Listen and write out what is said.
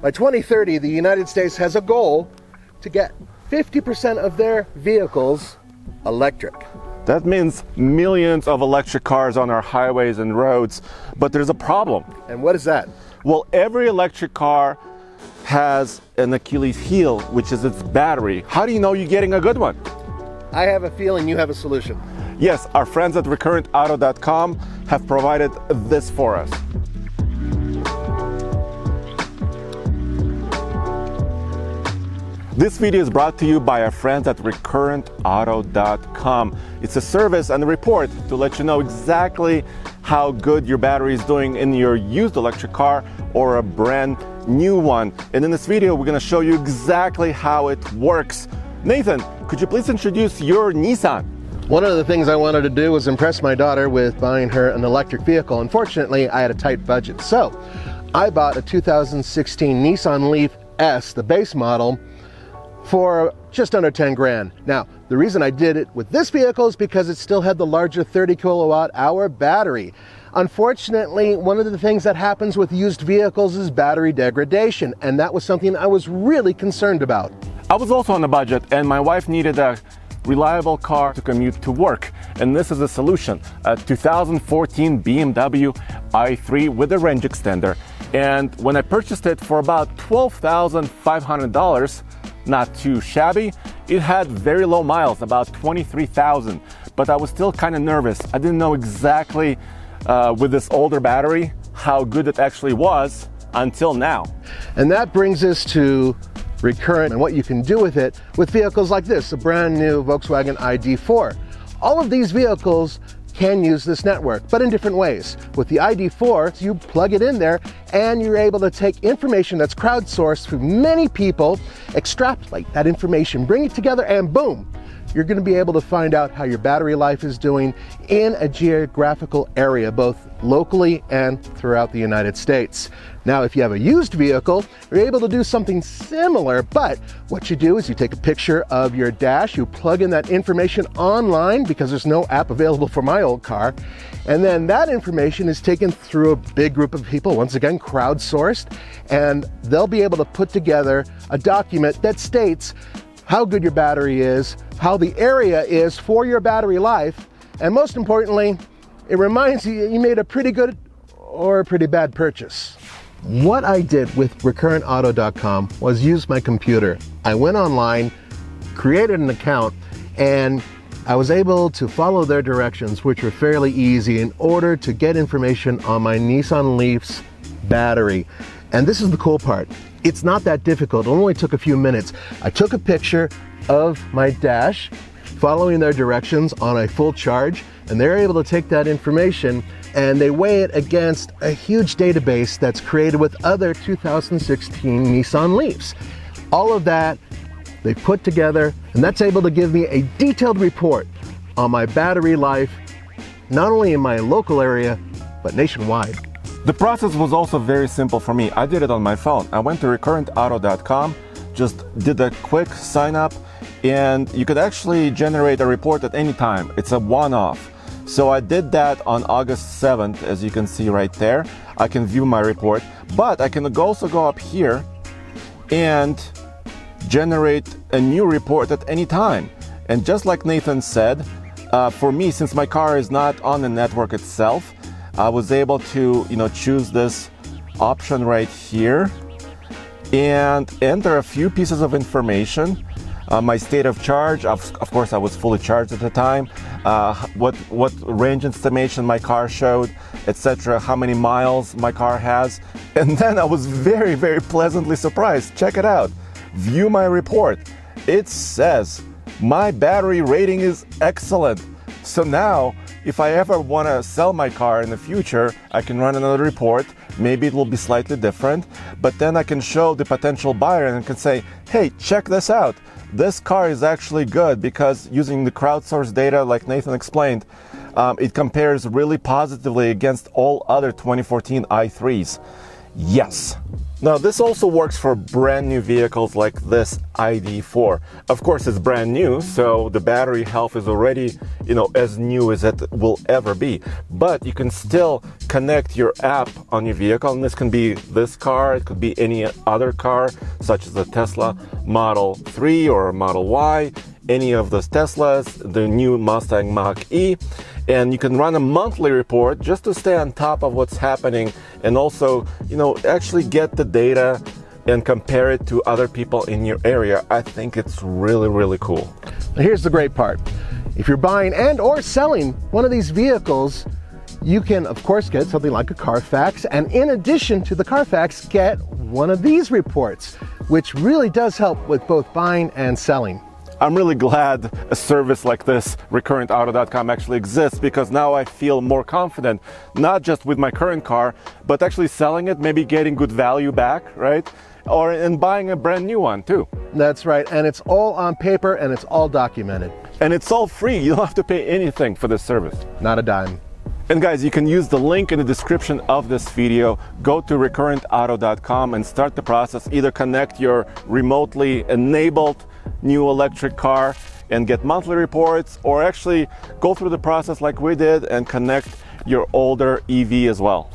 By 2030, the United States has a goal to get 50% of their vehicles electric. That means millions of electric cars on our highways and roads, but there's a problem. And what is that? Well, every electric car has an Achilles heel, which is its battery. How do you know you're getting a good one? I have a feeling you have a solution. Yes, our friends at recurrentauto.com have provided this for us. This video is brought to you by our friends at recurrentauto.com. It's a service and a report to let you know exactly how good your battery is doing in your used electric car or a brand new one. And in this video, we're going to show you exactly how it works. Nathan, could you please introduce your Nissan? One of the things I wanted to do was impress my daughter with buying her an electric vehicle. Unfortunately, I had a tight budget. So I bought a 2016 Nissan Leaf S, the base model, for just under 10 grand. Now, the reason I did it with this vehicle is because it still had the larger 30 kilowatt hour battery. Unfortunately, one of the things that happens with used vehicles is battery degradation, and that was something I was really concerned about. I was also on a budget, and my wife needed a reliable car to commute to work, and this is a solution: a 2014 BMW i3 with a range extender. And when I purchased it for about $12,500, not too shabby, it had very low miles, about 23,000, but I was still kind of nervous. I didn't know exactly with this older battery how good it actually was until now. And that brings us to Recurrent and what you can do with it with vehicles like this, a brand new Volkswagen ID4. All of these vehicles can use this network, but in different ways. With the ID4, you plug it in there and you're able to take information that's crowdsourced through many people, extrapolate that information, bring it together, and boom, you're going to be able to find out how your battery life is doing in a geographical area, both locally and throughout the United States. Now, if you have a used vehicle, you're able to do something similar, but what you do is you take a picture of your dash, you plug in that information online because there's no app available for my old car, and then that information is taken through a big group of people, once again crowdsourced, and they'll be able to put together a document that states how good your battery is, how the area is for your battery life, and most importantly, it reminds you you made a pretty good or a pretty bad purchase. What I did with recurrentauto.com was use my computer. I went online, created an account, and I was able to follow their directions, which were fairly easy, in order to get information on my Nissan Leaf's battery. And this is the cool part. It's not that difficult. It only took a few minutes. I took a picture of my dash, following their directions on a full charge, and they're able to take that information and they weigh it against a huge database that's created with other 2016 Nissan Leafs. All of that they put together, and that's able to give me a detailed report on my battery life, not only in my local area, but nationwide. The process was also very simple for me. I did it on my phone. I went to recurrentauto.com, just did a quick sign up, and you could actually generate a report at any time. It's a one-off. So I did that on August 7th, as you can see right there. I can view my report, but I can also go up here and generate a new report at any time. And just like Nathan said, for me, since my car is not on the network itself, I was able to, choose this option right here and enter a few pieces of information. My state of charge, of course I was fully charged at the time, what range estimation my car showed, etc., how many miles my car has. And then I was very, very pleasantly surprised. Check it out. View my report. It says my battery rating is excellent. So now, if I ever want to sell my car in the future, I can run another report. Maybe it will be slightly different, but then I can show the potential buyer and can say, hey, check this out. This car is actually good because using the crowdsourced data, like Nathan explained, it compares really positively against all other 2014 i3s. Yes. Now, this also works for brand new vehicles like this ID4. Of course, it's brand new, so the battery health is already, as new as it will ever be. But you can still connect your app on your vehicle, and this can be this car, it could be any other car, such as the Tesla Model 3 or Model Y, any of those Teslas, the new Mustang Mach-E, and you can run a monthly report just to stay on top of what's happening, and also, actually get the data and compare it to other people in your area. I think it's really, really cool. Now here's the great part. If you're buying and or selling one of these vehicles, you can, of course, get something like a Carfax, and in addition to the Carfax, get one of these reports, which really does help with both buying and selling. I'm really glad a service like this, RecurrentAuto.com, actually exists, because now I feel more confident, not just with my current car, but actually selling it, maybe getting good value back, right? Or in buying a brand new one too. That's right, and it's all on paper and it's all documented. And it's all free. You don't have to pay anything for this service. Not a dime. And guys, you can use the link in the description of this video. Go to recurrentauto.com and start the process. Either connect your remotely enabled new electric car and get monthly reports, or actually go through the process like we did and connect your older EV as well.